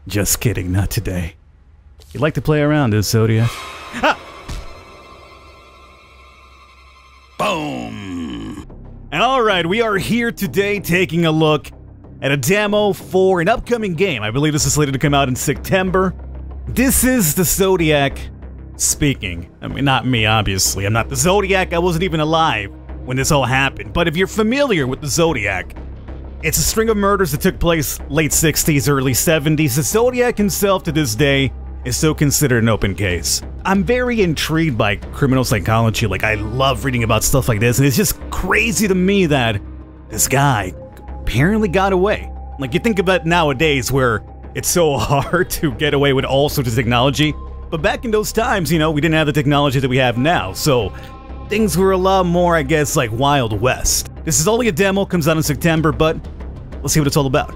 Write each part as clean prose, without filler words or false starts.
Just kidding, not today. You like to play around, does Zodiac? Ha! Boom! Alright, we are here today taking a look at a demo for an upcoming game. I believe this is slated to come out in September. This is the Zodiac speaking. I mean, not me, obviously. I'm not the Zodiac. I wasn't even alive when this all happened. But if you're familiar with the Zodiac, it's a string of murders that took place late 60s, early 70s. The Zodiac himself to this day is still considered an open case. I'm very intrigued by criminal psychology. Like, I love reading about stuff like this, and it's just crazy to me that this guy apparently got away. Like, you think about nowadays where it's so hard to get away with all sorts of technology, but back in those times, you know, we didn't have the technology that we have now, so things were a lot more, I guess, like Wild West. This is only a demo, comes out in September, but let's see what it's all about.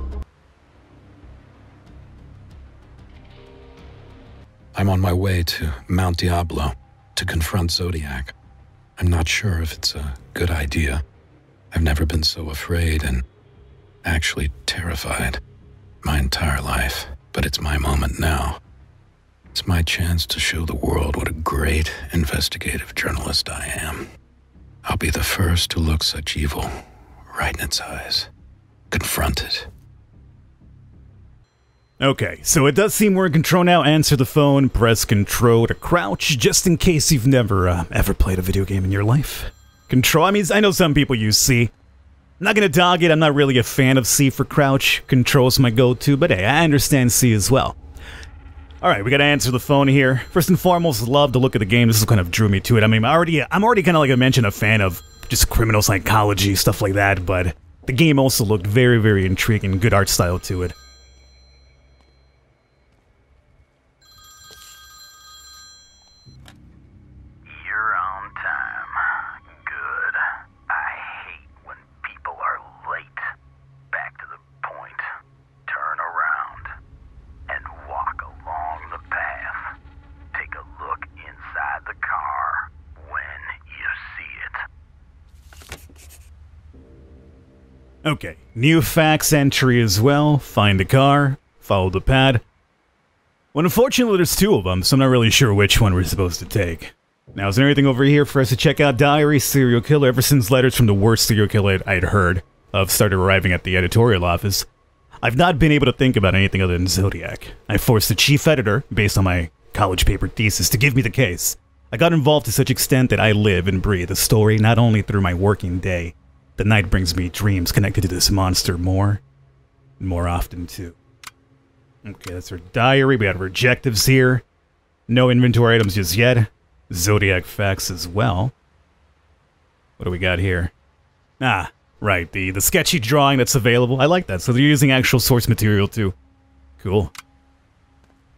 I'm on my way to Mount Diablo to confront Zodiac. I'm not sure if it's a good idea. I've never been so afraid and actually terrified my entire life, but it's my moment now. It's my chance to show the world what a great investigative journalist I am. I'll be the first to look such evil right in its eyes. Confront it. Okay, so it does seem we're in control now. Answer the phone, press control to crouch, just in case you've never, ever played a video game in your life. Control, I mean, I know some people use C. I'm not gonna dog it, I'm not really a fan of C for crouch. Control's my go-to, but hey, I understand C as well. Alright, we gotta answer the phone here. First and foremost, love the look of the game. This is kind of drew me to it. I mean, I'm already kind of like I mentioned, a fan of just criminal psychology, stuff like that, but the game also looked very, very intriguing, good art style to it. You're on time. Good. I hate when people are late. Back to the point. Turn around and walk along the path. Take a look inside the car when you see it. Okay, new fax entry as well. Find the car, follow the pad. Well, unfortunately, there's two of them, so I'm not really sure which one we're supposed to take. Now, is there anything over here for us to check out? Diary, serial killer. Ever since letters from the worst serial killer I'd heard of started arriving at the editorial office, I've not been able to think about anything other than Zodiac. I forced the chief editor, based on my college paper thesis, to give me the case. I got involved to such extent that I live and breathe the story not only through my working day. The night brings me dreams connected to this monster more and more often, too. Okay, that's our diary. We have our objectives here. No inventory items just yet. Zodiac fax as well. What do we got here? Ah, right, the sketchy drawing that's available. I like that. So they're using actual source material, too. Cool.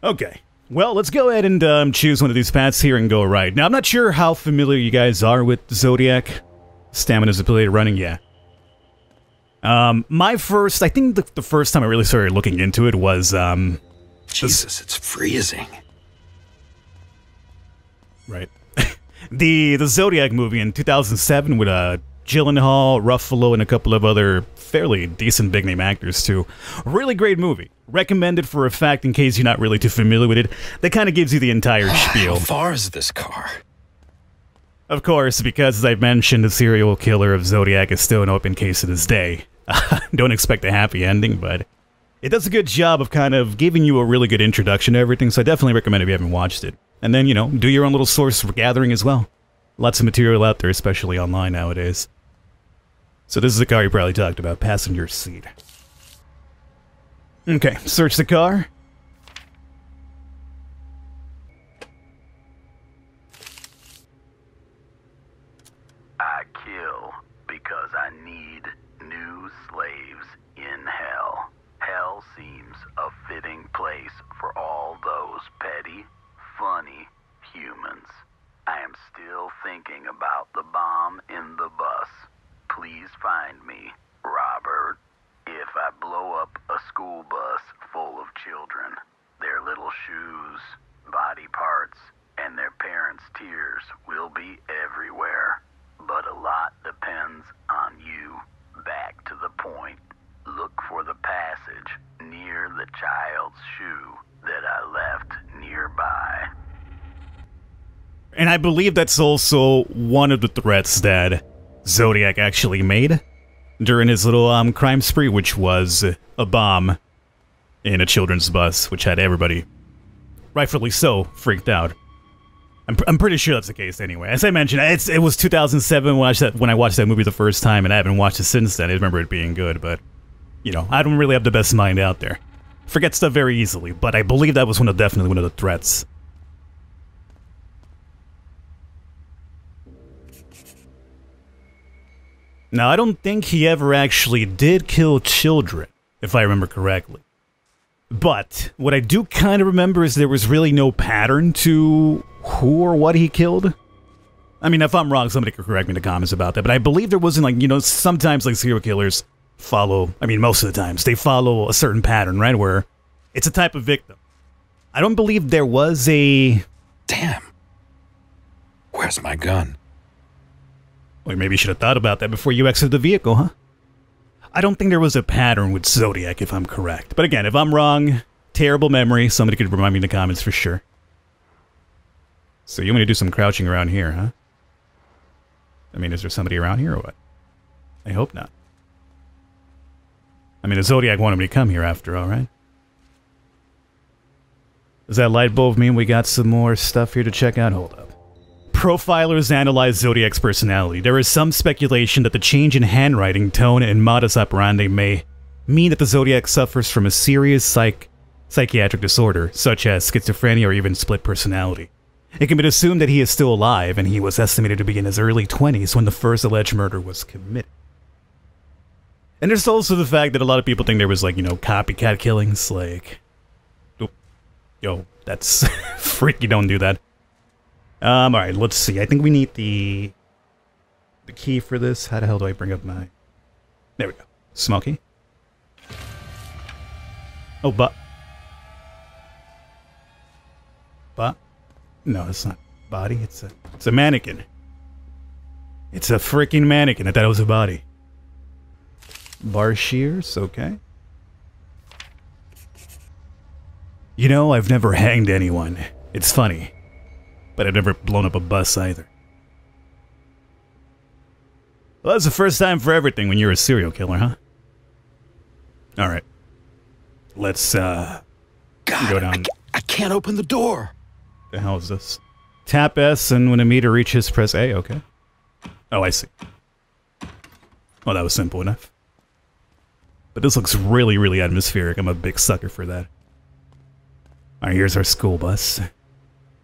Okay. Well, let's go ahead and choose one of these paths here and go right. Now, I'm not sure how familiar you guys are with Zodiac. Stamina's ability to running, yeah. I think the first time I really started looking into it was, Jesus, it's freezing. Right. the Zodiac movie in 2007 with, Gyllenhaal, Ruffalo, and a couple of other fairly decent big-name actors, too. Really great movie. Recommended for a fact in case you're not really too familiar with it. That kind of gives you the entire spiel. How far is this car? Of course, because as I've mentioned, the serial killer of Zodiac is still an open case to this day. Don't expect a happy ending, but it does a good job of kind of giving you a really good introduction to everything, so I definitely recommend if you haven't watched it. And then, you know, do your own little source gathering as well. Lots of material out there, especially online nowadays. So this is the car you probably talked about, passenger seat. Okay, search the car. I kill because I need new slaves in hell. Hell seems a fitting place for all those petty, funny humans. I am still thinking about the bomb in the bus. Please find me, Robert. If I blow up a school bus full of children, their little shoes, body parts, and their parents' tears will be everywhere. But a lot depends on you. Back to the point. Look for the passage near the child's shoe. And I believe that's also one of the threats that Zodiac actually made during his little crime spree, which was a bomb in a children's bus, which had everybody, rightfully so, freaked out. I'm pretty sure that's the case anyway. As I mentioned, it was 2007 when I watched that movie the first time, and I haven't watched it since then. I remember it being good, but, you know, I don't really have the best mind out there. Forget stuff very easily, but I believe that was definitely one of the threats. Now, I don't think he ever actually did kill children, if I remember correctly. But what I do kind of remember is there was really no pattern to who or what he killed. I mean, if I'm wrong, somebody could correct me in the comments about that, but I believe there wasn't, like, you know, sometimes, like, serial killers follow, I mean, most of the times, they follow a certain pattern, right, where it's a type of victim. I don't believe there was a... Damn. Where's my gun? Well, maybe you should have thought about that before you exited the vehicle, huh? I don't think there was a pattern with Zodiac, if I'm correct. But again, if I'm wrong, terrible memory, somebody could remind me in the comments for sure. So you want me to do some crouching around here, huh? I mean, is there somebody around here or what? I hope not. I mean, the Zodiac wanted me to come here after all, right? Does that light bulb mean we got some more stuff here to check out? Hold up. Profilers analyze Zodiac's personality. There is some speculation that the change in handwriting, tone, and modus operandi may mean that the Zodiac suffers from a serious psychiatric disorder, such as schizophrenia or even split personality. It can be assumed that he is still alive, and he was estimated to be in his early 20s when the first alleged murder was committed. And there's also the fact that a lot of people think there was, like, you know, copycat killings, like... Yo, that's freaky, don't do that. Alright, let's see. I think we need the key for this. How the hell do I bring up my... There we go. Smoky. Oh, but... No, it's not body. It's a mannequin. It's a freaking mannequin. I thought it was a body. Bar shears, okay. You know, I've never hanged anyone. It's funny. But I've never blown up a bus either. Well, that's the first time for everything when you're a serial killer, huh? Alright. Let's, God, go down. I can't open the door. The hell is this? Tap S, and when a meter reaches, press A, okay. Oh, I see. Well, that was simple enough. But this looks really, really atmospheric. I'm a big sucker for that. Alright, here's our school bus.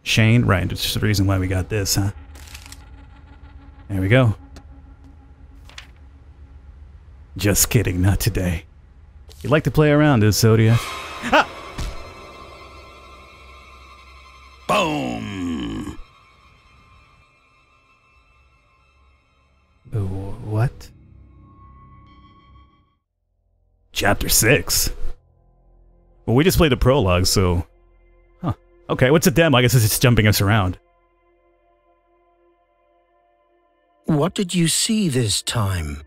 Shane, right, that's just the reason why we got this, huh? There we go. Just kidding, not today. You like to play around, does Zodiac? Ah! Boom! What? Chapter 6? Well, we just played the prologue, so... Huh. Okay, what's a demo? I guess it's just jumping us around. What did you see this time?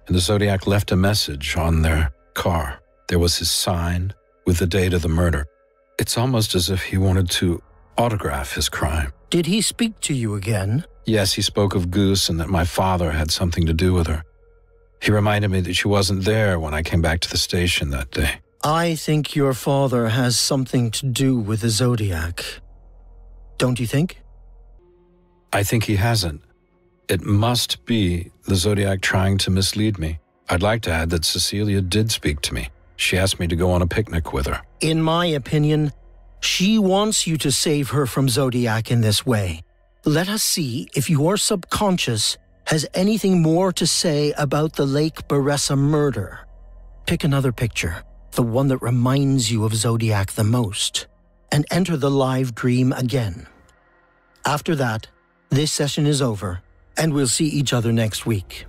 And the Zodiac left a message on their car. There was his sign with the date of the murder. It's almost as if he wanted to autograph his crime. Did he speak to you again? Yes, he spoke of Goose and that my father had something to do with her. He reminded me that she wasn't there when I came back to the station that day. I think your father has something to do with the Zodiac. Don't you think? I think he hasn't. It must be the Zodiac trying to mislead me. I'd like to add that Cecilia did speak to me. She asked me to go on a picnic with her. In my opinion, she wants you to save her from Zodiac in this way. Let us see if your subconscious has anything more to say about the Lake Beressa murder. Pick another picture, the one that reminds you of Zodiac the most, and enter the live dream again. After that, this session is over, and we'll see each other next week.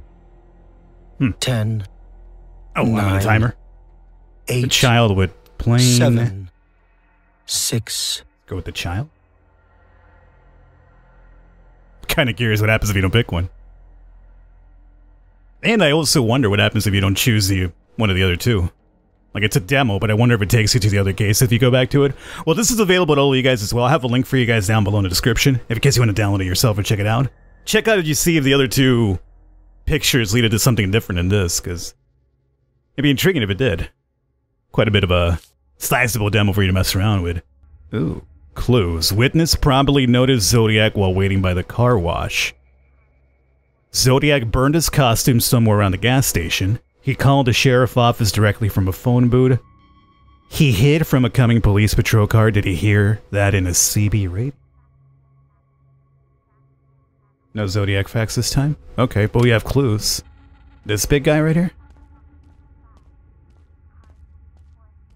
10. Oh, 9, I'm on a timer. 8. The child with plane. 7. 6. Go with the child? Kind of curious what happens if you don't pick one. And I also wonder what happens if you don't choose one of the other two. Like, it's a demo, but I wonder if it takes you to the other case if you go back to it. Well, this is available to all of you guys as well. I'll have a link for you guys down below in the description, if in case you want to download it yourself or check it out. Check out if you see if the other two pictures lead to something different than this, because it'd be intriguing if it did. Quite a bit of a sizable demo for you to mess around with. Ooh. Clues. Witness probably noticed Zodiac while waiting by the car wash. Zodiac burned his costume somewhere around the gas station. He called the sheriff's office directly from a phone booth. He hid from a coming police patrol car. Did he hear that in a CB radio? No Zodiac facts this time? Okay, but we have clues. This big guy right here?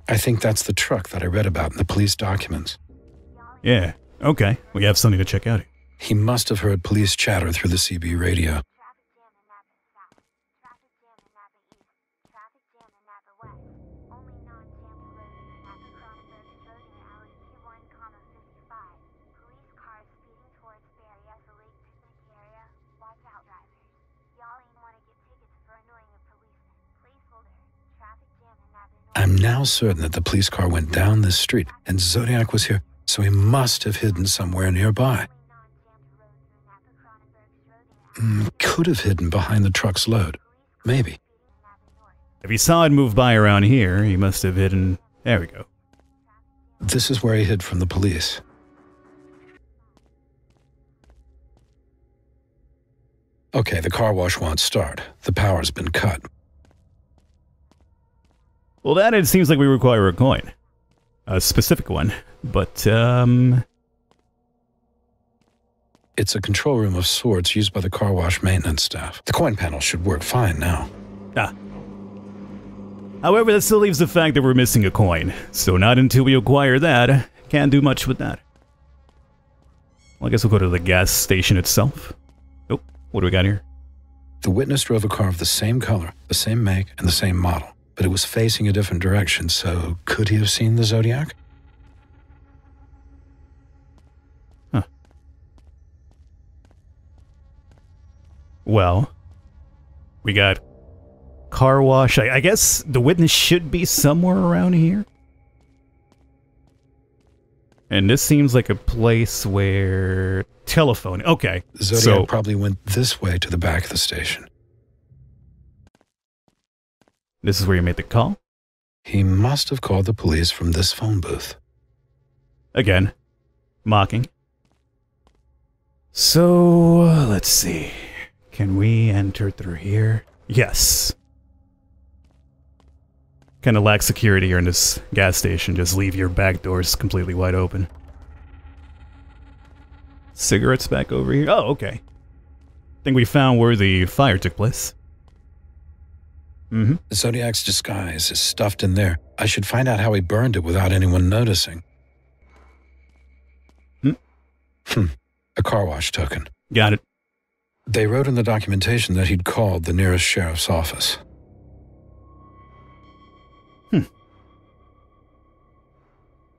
I think that's the truck that I read about in the police documents. Yeah, okay. We have something to check out here. He must have heard police chatter through the CB radio. I'm now certain that the police car went down this street, and Zodiac was here, so he must have hidden somewhere nearby. Could have hidden behind the truck's load. Maybe. If he saw it move by around here, he must have hidden... There we go. This is where he hid from the police. Okay, the car wash won't start. The power's been cut. Well, that it seems like we require a coin. A specific one. But, It's a control room of sorts used by the car wash maintenance staff. The coin panel should work fine now. Ah. However, that still leaves the fact that we're missing a coin. So not until we acquire that, can't do much with that. Well, I guess we'll go to the gas station itself. Oh, what do we got here? The witness drove a car of the same color, the same make, and the same model. But it was facing a different direction, so could he have seen the Zodiac? Huh. Well, we got car wash. I guess the witness should be somewhere around here. And this seems like a place where... Telephone. Okay. Zodiac probably went this way to the back of the station. This is where you made the call? He must have called the police from this phone booth. Again, mocking. So, let's see. Can we enter through here? Yes. Kind of lack security here in this gas station. Just leave your back doors completely wide open. Cigarettes back over here. Oh, okay. Think we found where the fire took place. The Zodiac's disguise is stuffed in there. I should find out how he burned it without anyone noticing. A car wash token. Got it. They wrote in the documentation that he'd called the nearest sheriff's office.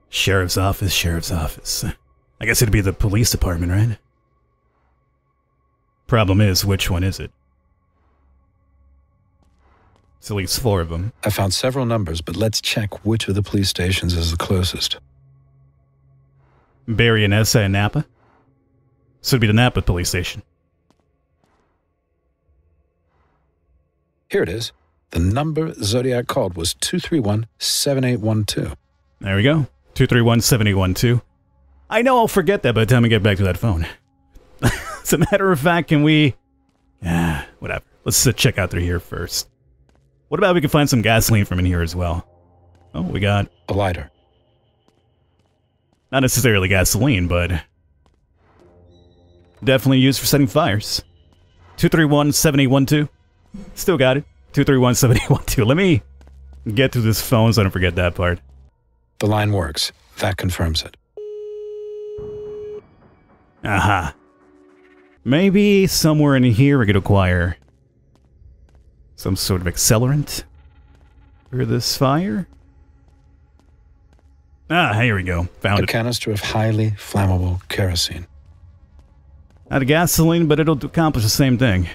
Sheriff's office, sheriff's office. I guess it'd be the police department, right? Problem is, which one is it? It's at least 4 of them. I found several numbers, but let's check which of the police stations is the closest. Barry and Essa and Napa? So it'd be the Napa police station. Here it is. The number Zodiac called was 231-7812. There we go. 231-7812. I know I'll forget that by the time we get back to that phone. As a matter of fact, can we... whatever. Let's check out through here first. What about if we can find some gasoline from in here as well? Oh, we got... a lighter. Not necessarily gasoline, but... definitely used for setting fires. 231-7812. Still got it. 231-7812. Let me get through this phone so I don't forget that part. The line works. That confirms it. Aha. Maybe somewhere in here we could acquire some sort of accelerant for this fire. Ah, here we go. Found a it. Canister of highly flammable kerosene. Not a gasoline, but it'll accomplish the same thing.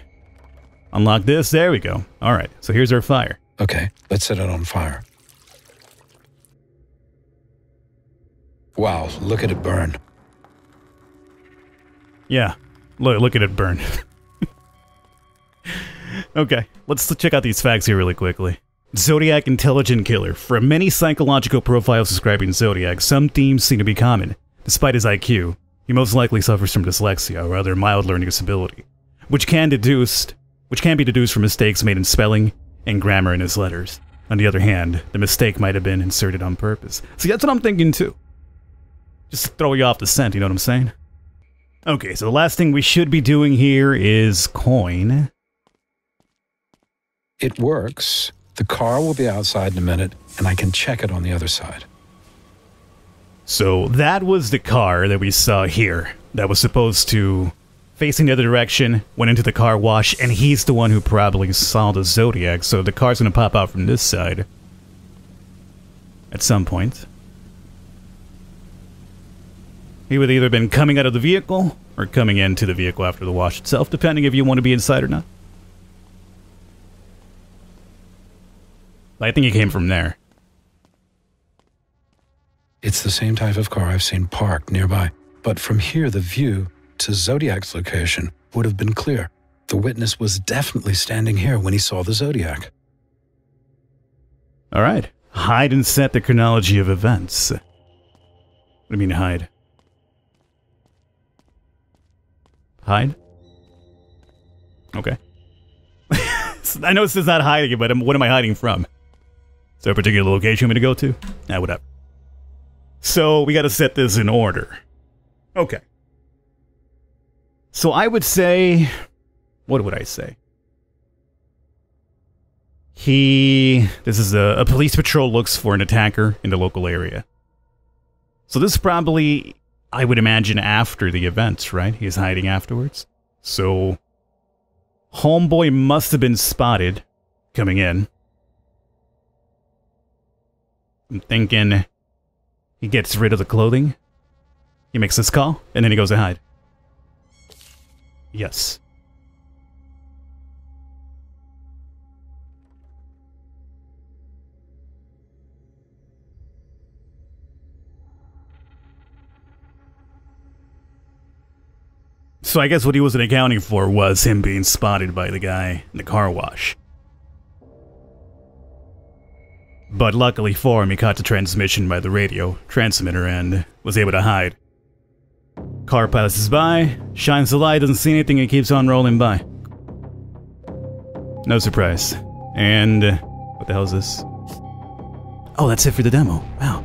Unlock this. There we go. All right, so here's our fire. Okay, let's set it on fire. Wow, look at it burn. Yeah, look at it burn. Okay, let's check out these facts here really quickly. Zodiac intelligent killer. From many psychological profiles describing Zodiac, some themes seem to be common. Despite his IQ, he most likely suffers from dyslexia or other mild learning disability, which can be deduced from mistakes made in spelling and grammar in his letters. On the other hand, the mistake might have been inserted on purpose. See, that's what I'm thinking too. Just to throw you off the scent, you know what I'm saying? Okay, so the last thing we should be doing here is coin. It works. The car will be outside in a minute, and I can check it on the other side. So that was the car that we saw here. That was supposed to facing the other direction, went into the car wash, and he's the one who probably saw the Zodiac, so the car's gonna pop out from this side at some point. He would either been coming out of the vehicle or coming into the vehicle after the wash itself, depending if you want to be inside or not. I think he came from there. It's the same type of car I've seen parked nearby, but from here the view to Zodiac's location would have been clear. The witness was definitely standing here when he saw the Zodiac. Alright. Hide and set the chronology of events. What do you mean hide? Hide? Okay. I know this is not hiding, but what am I hiding from? Is there a particular location I'm going to go to? Nah, whatever. So, we got to set this in order. Okay. So, I would say... What would I say? This is a police patrol looks for an attacker in the local area. So, this is probably, I would imagine, after the events, right? He's hiding afterwards. So, homeboy must have been spotted coming in. I'm thinking he gets rid of the clothing. He makes this call, and then he goes to hide. Yes. So I guess what he wasn't accounting for was him being spotted by the guy in the car wash. But luckily for him, he caught the transmission by the radio transmitter and was able to hide. Car passes by, shines the light, doesn't see anything, and keeps on rolling by. No surprise. And what the hell is this? Oh, that's it for the demo. Wow.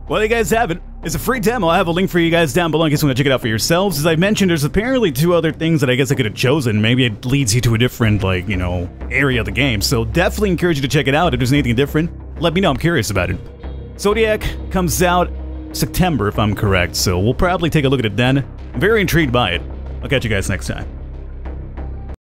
Well, you guys have it. It's a free demo. I have a link for you guys down below in case you want to check it out for yourselves. As I mentioned, there's apparently 2 other things that I guess I could have chosen. Maybe it leads you to a different, like, you know, area of the game. So definitely encourage you to check it out. If there's anything different, let me know. I'm curious about it. Zodiac comes out September, if I'm correct. So we'll probably take a look at it then. I'm very intrigued by it. I'll catch you guys next time.